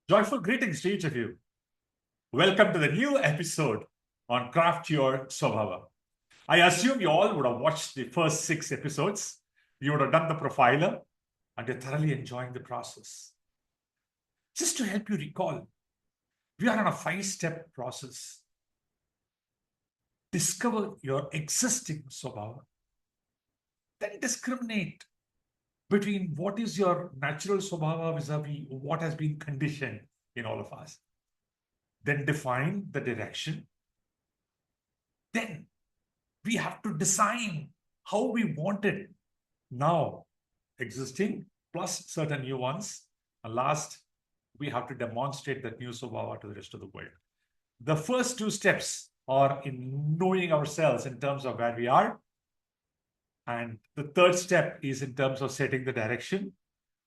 Joyful greetings to each of you. Welcome to the new episode on Craft Your Swabhava. I assume you all would have watched the first 6 episodes. You would have done the profiler and you're thoroughly enjoying the process. Just to help you recall, we are on a 5-step process. Discover your existing Swabhava. Then discriminate between what is your natural Swabhava vis-a-vis what has been conditioned in all of us. Then define the direction. Then we have to design how we want it now existing plus certain new ones. And last, we have to demonstrate that new Swabhava to the rest of the world. The first 2 steps are in knowing ourselves in terms of where we are. And the third step is in terms of setting the direction.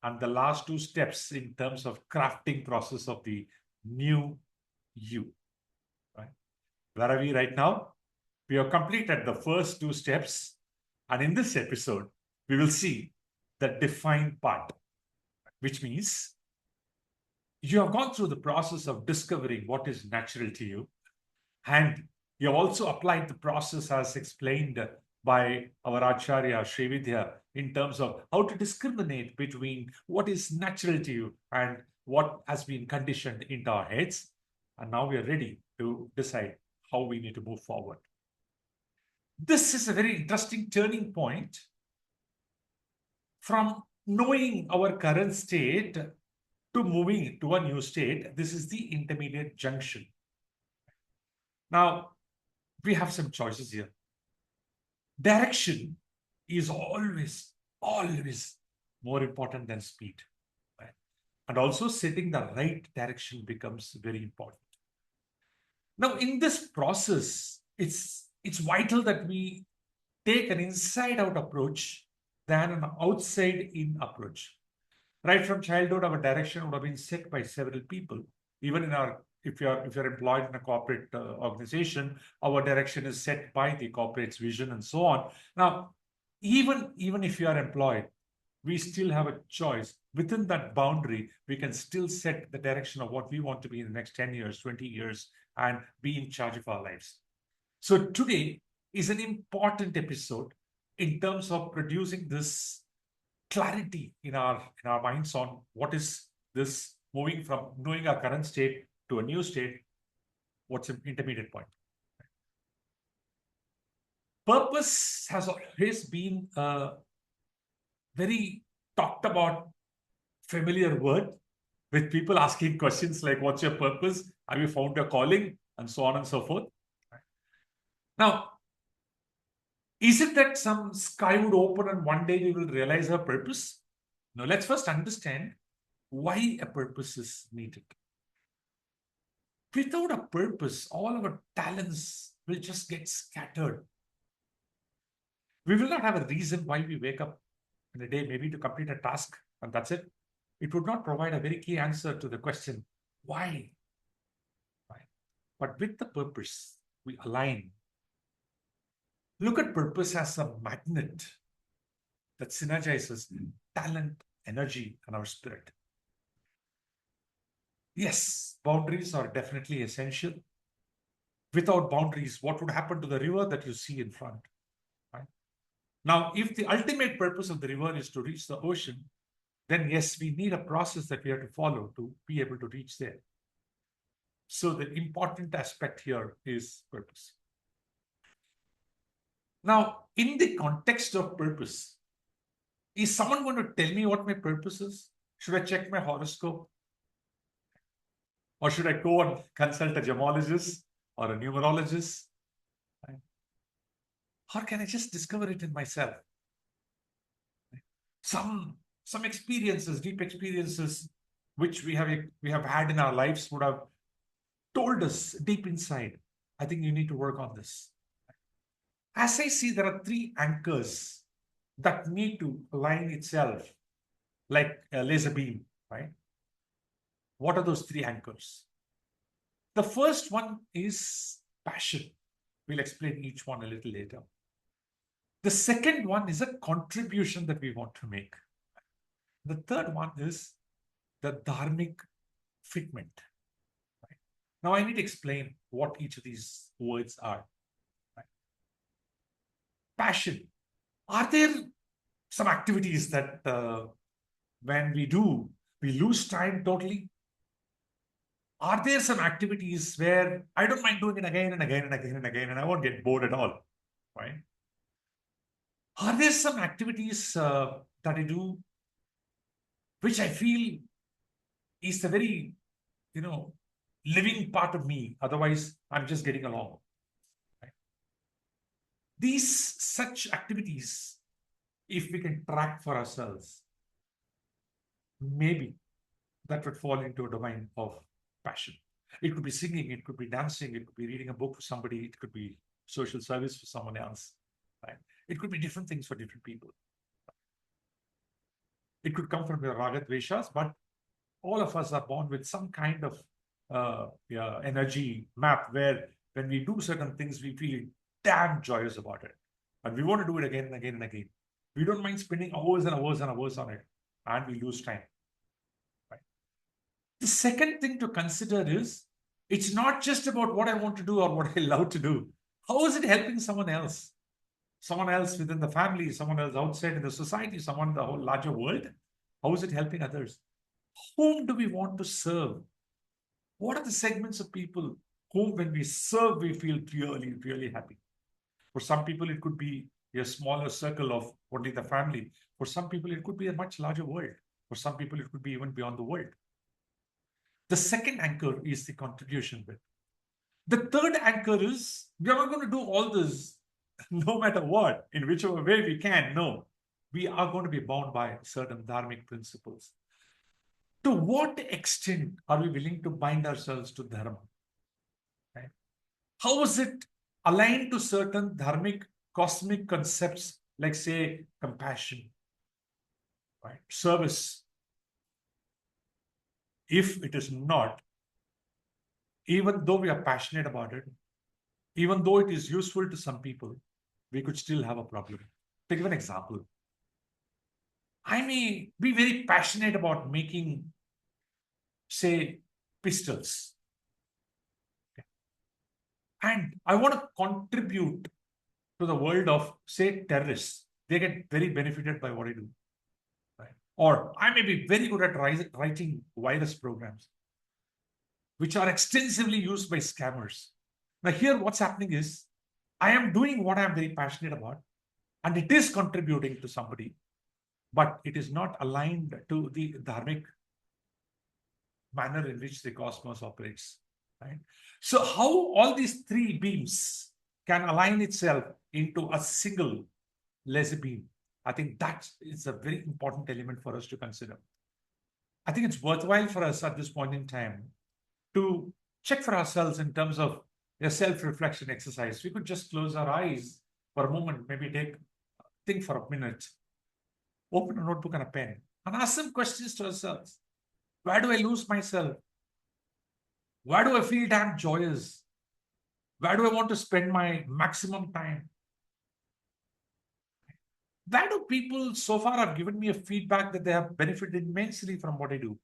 And the last 2 steps in terms of crafting process of the new you. Right? Where are we right now? We have completed the first 2 steps. And in this episode, we will see the define part, which means you have gone through the process of discovering what is natural to you. And you have also applied the process as explained by our Acharya Srividya in terms of how to discriminate between what is natural to you and what has been conditioned into our heads. And now we are ready to decide how we need to move forward. This is a very interesting turning point from knowing our current state to moving to a new state. This is the intermediate junction. Now, we have some choices here. Direction is always more important than speed. Right? And also setting the right direction becomes very important. Now, in this process, it's vital that we take an inside-out approach than an outside-in approach. Right from childhood, our direction would have been set by several people. Even in our, if you're employed in a corporate organization, our direction is set by the corporate's vision and so on. Now, even if you are employed, we still have a choice. Within that boundary, we can still set the direction of what we want to be in the next 10 years, 20 years, and be in charge of our lives. So today is an important episode in terms of producing this clarity in our minds on what is this moving from knowing our current state to a new state, what's an intermediate point. Purpose has always been a very talked about familiar word with people asking questions like, what's your purpose? Have you found your calling? And so on and so forth. Now, is it that some sky would open and one day we will realize our purpose? No, let's first understand why a purpose is needed. Without a purpose, all our talents will just get scattered. We will not have a reason why we wake up in a day, maybe to complete a task, and that's it. It would not provide a very key answer to the question, why? Right? But with the purpose, we align. Look at purpose as a magnet that synergizes talent, energy, and our spirit. Yes, boundaries are definitely essential. Without boundaries, what would happen to the river that you see in front? Right? Now, if the ultimate purpose of the river is to reach the ocean, then yes, we need a process that we have to follow to be able to reach there. So the important aspect here is purpose. Now, in the context of purpose, is someone going to tell me what my purpose is? Should I check my horoscope? Or should I go and consult a gemologist or a numerologist? Right? Or can I just discover it in myself? Right? Some experiences, deep experiences, which we have had in our lives would have told us deep inside, I think you need to work on this. As I see, there are 3 anchors that need to align itself like a laser beam, right? What are those 3 anchors? The first one is passion. We'll explain each one a little later. The second one is a contribution that we want to make. The third one is the dharmic fitment. Right? Now I need to explain what each of these words are. Right? Passion. Are there some activities that when we do, we lose time totally? Are there some activities where I don't mind doing it again and again and again and again, and I won't get bored at all? Right? Are there some activities that I do which I feel is the very, living part of me? Otherwise, I'm just getting along. Right? These such activities, if we can track for ourselves, maybe that would fall into a domain of passion. It could be singing, it could be dancing, it could be reading a book for somebody, it could be social service for someone else. Right? It could be different things for different people. It could come from your raga dveshas, but all of us are born with some kind of energy map where when we do certain things, we feel damn joyous about it. And we want to do it again and again and again. We don't mind spending hours and hours and hours on it, and we lose time. Right? The second thing to consider is it's not just about what I want to do or what I love to do. How is it helping someone else? Someone else within the family, someone else outside in the society, someone in the whole larger world? How is it helping others? Whom do we want to serve? What are the segments of people whom, when we serve, we feel really, really happy? For some people, it could be a smaller circle of only the family. For some people, it could be a much larger world. For some people, it could be even beyond the world. The second anchor is the contribution bit. The third anchor is we are not going to do all this no matter what, in whichever way we can. No, we are going to be bound by certain dharmic principles. To what extent are we willing to bind ourselves to dharma? Right? How is it aligned to certain dharmic cosmic concepts, like, say, compassion, right? Service? If it is not, even though we are passionate about it, even though it is useful to some people, we could still have a problem. To give an example, I may be very passionate about making, say, pistols. Okay. And I want to contribute to the world of, say, terrorists. They get very benefited by what I do. Right? Or I may be very good at writing virus programs, which are extensively used by scammers. Now, here what's happening is I am doing what I'm very passionate about, and it is contributing to somebody, but it is not aligned to the dharmic manner in which the cosmos operates. Right? So, how all these three beams can align itself into a single laser beam, I think that is a very important element for us to consider. I think it's worthwhile for us at this point in time to check for ourselves in terms of a self-reflection exercise. We could just close our eyes for a moment, maybe think for a minute, open a notebook and a pen, and ask some questions to ourselves. Where do I lose myself? Where do I feel damn joyous? Where do I want to spend my maximum time? Where do people so far have given me a feedback that they have benefited immensely from what I do?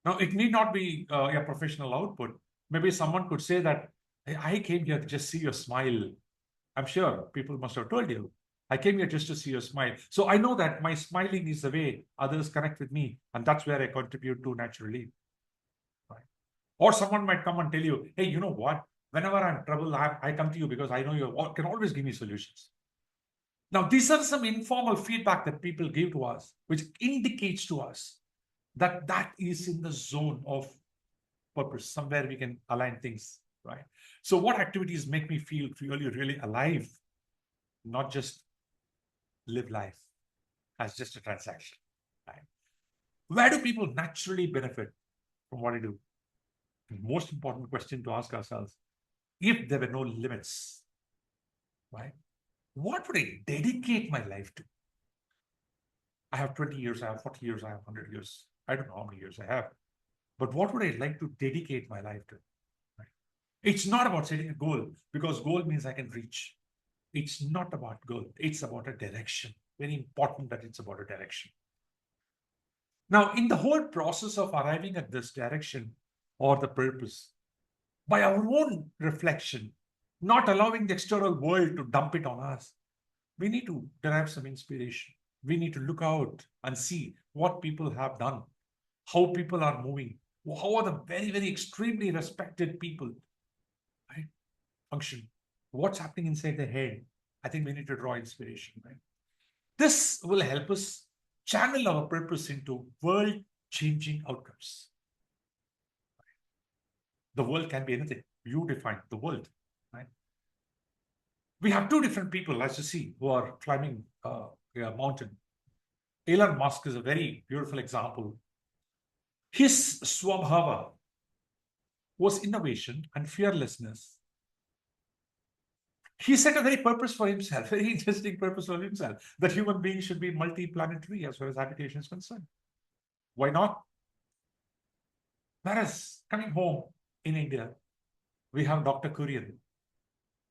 Now, it need not be a professional output. Maybe someone could say that, hey, I came here to just see your smile. I'm sure people must have told you, I came here just to see your smile. So I know that my smiling is the way others connect with me, and that's where I contribute to naturally. Right? Or someone might come and tell you, hey, you know what? Whenever I'm in trouble, I come to you because I know you can always give me solutions. Now, these are some informal feedback that people give to us, which indicates to us that that is in the zone of purpose, somewhere we can align things, right? So what activities make me feel really, really alive, not just live life as just a transaction, right? Where do people naturally benefit from what I do? The most important question to ask ourselves, if there were no limits, right? What would I dedicate my life to? I have 20 years, I have 40 years, I have 100 years. I don't know how many years I have. But what would I like to dedicate my life to? Right? It's not about setting a goal, because goal means I can reach. It's not about goal. It's about a direction. Very important that it's about a direction. Now, in the whole process of arriving at this direction or the purpose, by our own reflection, not allowing the external world to dump it on us, we need to derive some inspiration. We need to look out and see what people have done, how people are moving, how are the very, very extremely respected people, right, function, what's happening inside their head. I think we need to draw inspiration, right? This will help us channel our purpose into world changing outcomes. The world can be anything. You define the world, right? We have two different people, as you see, who are climbing a mountain. Elon Musk is a very beautiful example. His swabhava was innovation and fearlessness. He set a very purpose for himself, very interesting purpose for himself, that human beings should be multi-planetary as far as habitation is concerned. Why not? Whereas coming home in India, we have Dr. Kurian,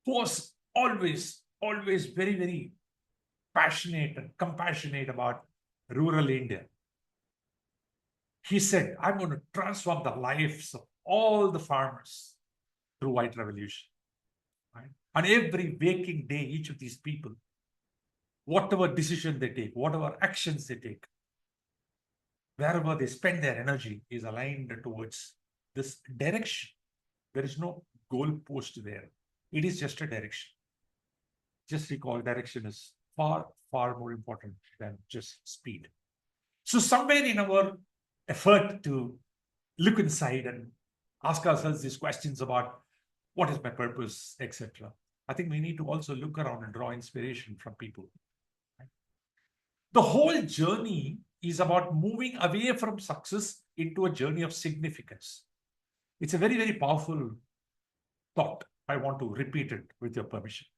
who was always very, very passionate and compassionate about rural India. He said, I'm going to transform the lives of all the farmers through white revolution. Right? And every waking day, each of these people, whatever decision they take, whatever actions they take, wherever they spend their energy is aligned towards this direction. There is no goalpost there. It is just a direction. Just recall, direction is far, far more important than just speed. So somewhere in our effort to look inside and ask ourselves these questions about what is my purpose, etc., I think we need to also look around and draw inspiration from people. Right? The whole journey is about moving away from success into a journey of significance. It's a very, very powerful thought. I want to repeat it with your permission.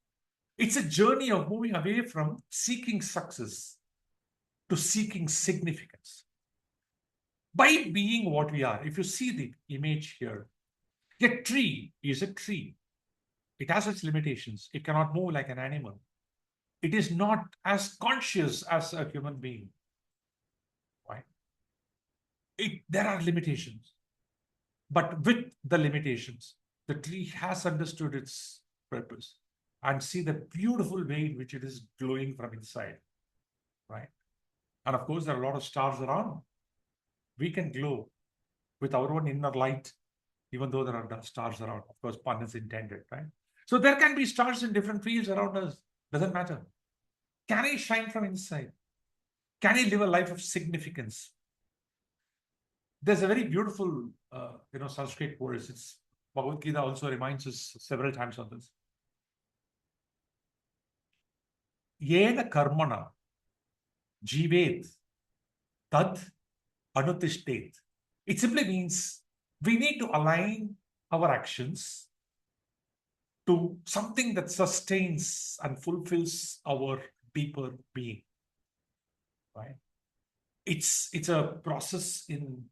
It's a journey of moving away from seeking success to seeking significance. By being what we are, if you see the image here, a tree is a tree. It has its limitations. It cannot move like an animal. It is not as conscious as a human being. Right? There are limitations. But with the limitations, the tree has understood its purpose and see the beautiful way in which it is glowing from inside. Right? And of course, there are a lot of stars around. We can glow with our own inner light, even though there are stars around. Of course, pun is intended, right? So there can be stars in different fields around us. Doesn't matter. Can I shine from inside? Can I live a life of significance? There's a very beautiful, Sanskrit verse. It's Bhagavad Gita also reminds us several times on this. Yena karmana jivet tad anutishtet. It simply means we need to align our actions to something that sustains and fulfills our deeper being. Right? It's a process in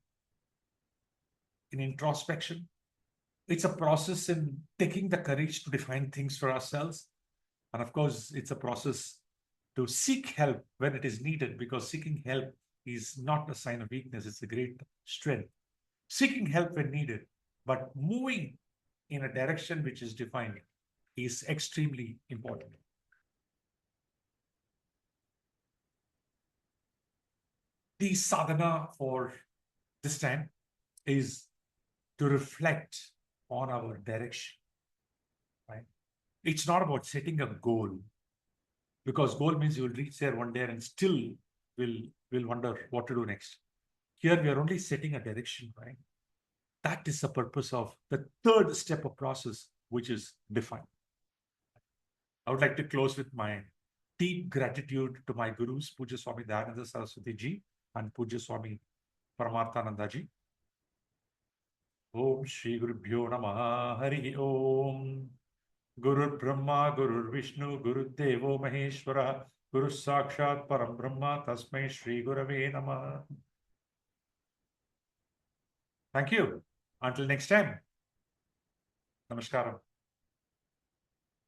introspection. It's a process in taking the courage to define things for ourselves. And of course, it's a process to seek help when it is needed, because seeking help is not a sign of weakness. It's a great strength. Seeking help when needed, but moving in a direction which is defined is extremely important. The sadhana for this time is to reflect on our direction. Right? It's not about setting a goal, because goal means you will reach there one day and still will wonder what to do next. Here we are only setting a direction, right? That is the purpose of the third step of process, which is define. I would like to close with my deep gratitude to my gurus, Puja Swami Dayananda Saraswati Ji and Puja Swami Paramarthananda Ji. Om Shri Guru Bhyo Namaha Hari Om. Guru Brahma, Guru Vishnu, Guru Devo Maheshwara, Guru Sakshat Param Brahma, Tasmai Shri Gurave Namaha. Thank you. Until next time. Namaskaram.